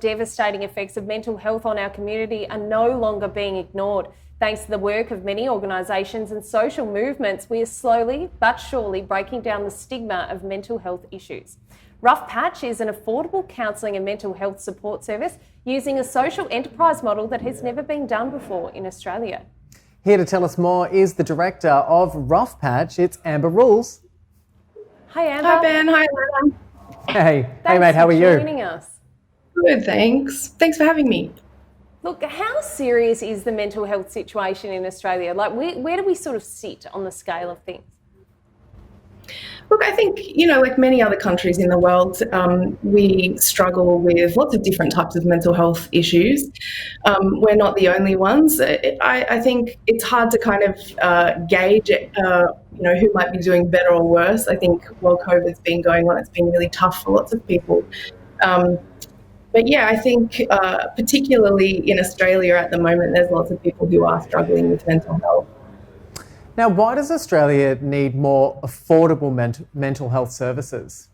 devastating effects of mental health on our community are no longer being ignored. Thanks to the work of many organisations and social movements, we are slowly but surely breaking down the stigma of mental health issues. Rough Patch is an affordable counselling and mental health support service using a social enterprise model that has never been done before in Australia. Here to tell us more is the director of Rough Patch. It's Amber Rules. Hi, Amber. Hi, Ben. Hi, Lana. Hey mate, how are you? Thanks for joining us. Good, thanks. Thanks for having me. Look, how serious is the mental health situation in Australia? Like, where do we sort of sit on the scale of things? Look, I think, like many other countries in the world, we struggle with lots of different types of mental health issues. We're not the only ones. I think it's hard to kind of gauge, who might be doing better or worse. I think while COVID's been going on, it's been really tough for lots of people. But yeah, I think particularly in Australia at the moment, there's lots of people who are struggling with mental health. Now, why does Australia need more affordable mental health services?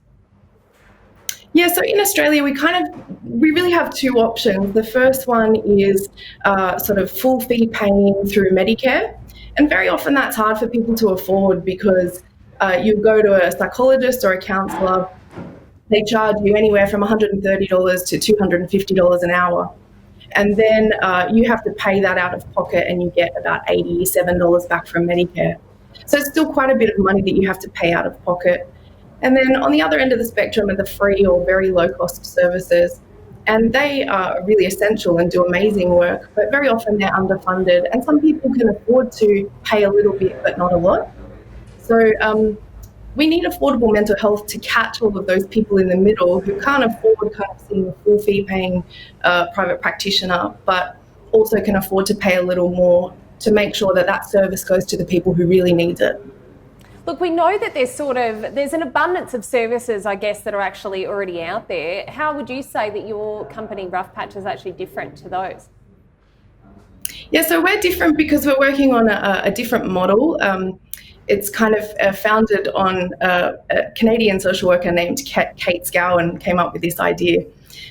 Yeah, so in Australia, we really have two options. The first one is sort of full fee paying through Medicare. And very often that's hard for people to afford because you go to a psychologist or a counsellor, they charge you anywhere from $130 to $250 an hour. And then you have to pay that out of pocket and you get about $87 back from Medicare. So it's still quite a bit of money that you have to pay out of pocket. And then on the other end of the spectrum are the free or very low cost services. And they are really essential and do amazing work, but very often they're underfunded. And some people can afford to pay a little bit, but not a lot. So we need affordable mental health to catch all of those people in the middle who can't afford kind of seeing a full fee paying private practitioner, but also can afford to pay a little more to make sure that that service goes to the people who really need it. Look, we know that there's an abundance of services, I guess, that are actually already out there. How would you say that your company, Rough Patch, is actually different to those? Yeah, so we're different because we're working on a different model. It's kind of founded on a Canadian social worker named Kate Scowen came up with this idea.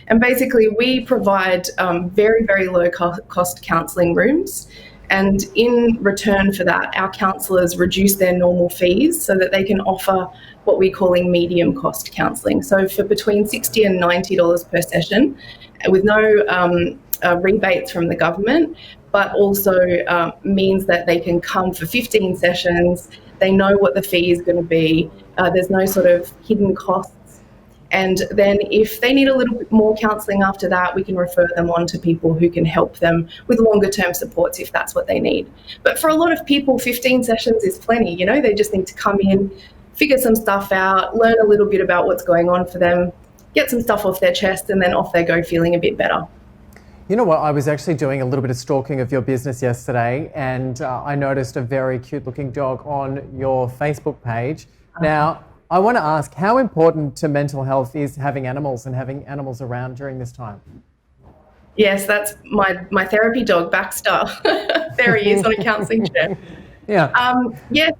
And basically we provide very, very low cost counselling rooms. And in return for that, our counsellors reduce their normal fees so that they can offer what we're calling medium cost counselling. So for between $60 and $90 per session with no rebates from the government, but also means that they can come for 15 sessions. They know what the fee is going to be. There's no sort of hidden costs. And then if they need a little bit more counselling after that, we can refer them on to people who can help them with longer term supports if that's what they need. But for a lot of people, 15 sessions is plenty. They just need to come in, figure some stuff out, learn a little bit about what's going on for them, get some stuff off their chest, and then off they go feeling a bit better. You know what, I was actually doing a little bit of stalking of your business yesterday and I noticed a very cute looking dog on your Facebook page. Now, I want to ask, how important to mental health is having animals and having animals around during this time? Yes, that's my therapy dog, Baxter. There he is on a counselling chair. Yeah. So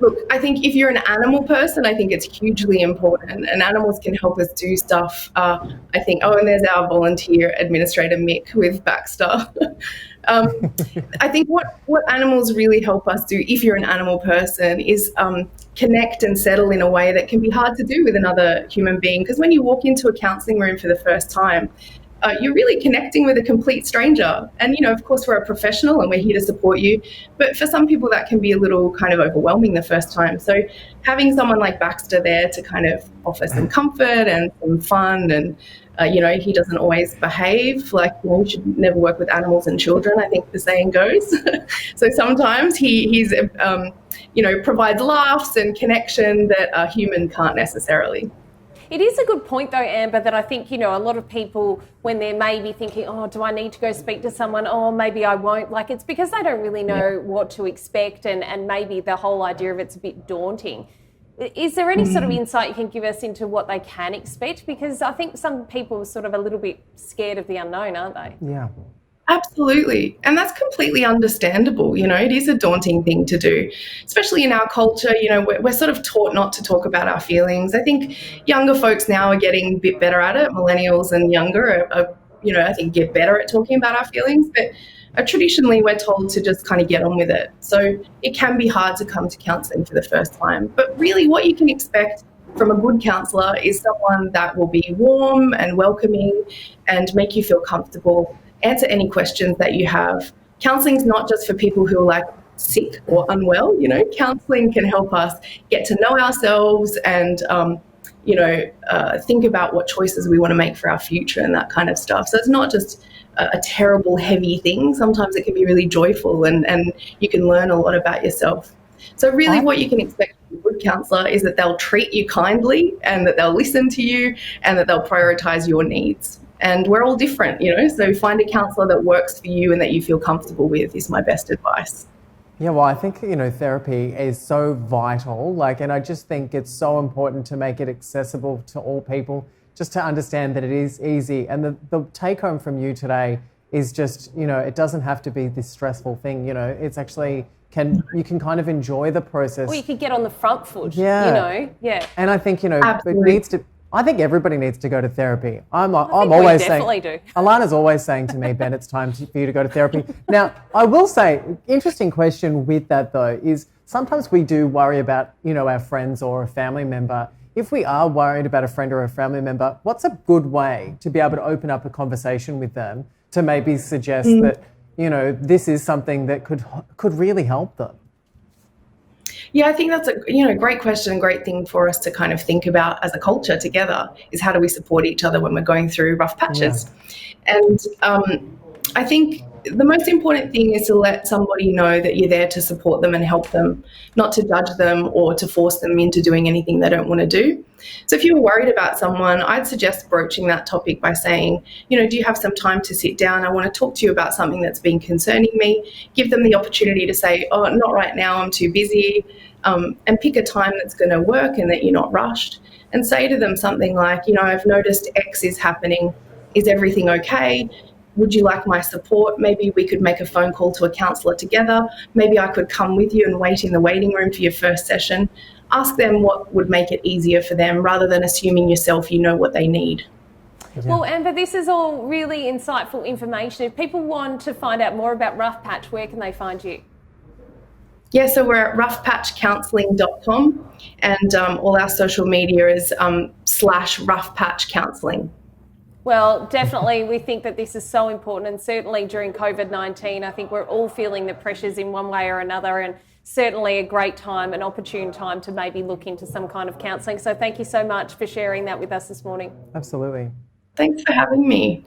look, I think if you're an animal person, I think it's hugely important, and animals can help us do stuff. I think, and there's our volunteer administrator, Mick, with Baxter. I think what animals really help us do, if you're an animal person, is connect and settle in a way that can be hard to do with another human being. Because when you walk into a counselling room for the first time, you're really connecting with a complete stranger. And, of course, we're a professional and we're here to support you. But for some people, that can be a little kind of overwhelming the first time. So having someone like Baxter there to kind of offer some comfort and some fun and, he doesn't always behave like, you should never work with animals and children, I think the saying goes. So sometimes he's provides laughs and connection that a human can't necessarily. It is a good point, though, Amber, that I think, a lot of people, when they're maybe thinking, do I need to go speak to someone? Maybe I won't. Like, it's because they don't really know what to expect and maybe the whole idea of it's a bit daunting. Is there any sort of insight you can give us into what they can expect? Because I think some people are sort of a little bit scared of the unknown, aren't they? Yeah. Absolutely. And that's completely understandable. It is a daunting thing to do, especially in our culture. We're sort of taught not to talk about our feelings. I think younger folks now are getting a bit better at it. Millennials and younger are I think get better at talking about our feelings, but traditionally we're told to just kind of get on with it. So it can be hard to come to counselling for the first time. But really, what you can expect from a good counsellor is someone that will be warm and welcoming and make you feel comfortable, answer any questions that you have. Counselling is not just for people who are like sick or unwell. Counselling can help us get to know ourselves and think about what choices we want to make for our future and that kind of stuff. So it's not just a terrible, heavy thing. Sometimes it can be really joyful and you can learn a lot about yourself. So really what you can expect from a good counsellor is that they'll treat you kindly and that they'll listen to you and that they'll prioritise your needs. And we're all different, so find a counsellor that works for you and that you feel comfortable with is my best advice. Yeah, well, I think, therapy is so vital, and I just think it's so important to make it accessible to all people, just to understand that it is easy. And the take home from you today is just, it doesn't have to be this stressful thing, it's actually, you can kind of enjoy the process. Or you could get on the front foot, Yeah. And I think, Absolutely. I think everybody needs to go to therapy. I'm we always definitely saying, do. Alana's always saying to me, Ben, it's time for you to go to therapy. Now, I will say, interesting question with that though, is sometimes we do worry about, our friends or a family member. If we are worried about a friend or a family member, what's a good way to be able to open up a conversation with them to maybe suggest that, this is something that could really help them? Yeah, I think that's a great question, great thing for us to kind of think about as a culture together is how do we support each other when we're going through rough patches. Yeah. And I think the most important thing is to let somebody know that you're there to support them and help them, not to judge them or to force them into doing anything they don't want to do. So if you're worried about someone, I'd suggest broaching that topic by saying, do you have some time to sit down? I want to talk to you about something that's been concerning me. Give them the opportunity to say, oh, not right now, I'm too busy, and pick a time that's going to work and that you're not rushed. And say to them something like, I've noticed X is happening. Is everything okay? Would you like my support? Maybe we could make a phone call to a counsellor together. Maybe I could come with you and wait in the waiting room for your first session. Ask them what would make it easier for them rather than assuming yourself you know what they need. Yeah. Well, Amber, this is all really insightful information. If people want to find out more about Rough Patch, where can they find you? Yeah, so we're at roughpatchcounselling.com and all our social media is /roughpatchcounselling. Well, definitely we think that this is so important, and certainly during COVID-19, I think we're all feeling the pressures in one way or another, and certainly a great time, an opportune time to maybe look into some kind of counselling. So thank you so much for sharing that with us this morning. Absolutely. Thanks for having me.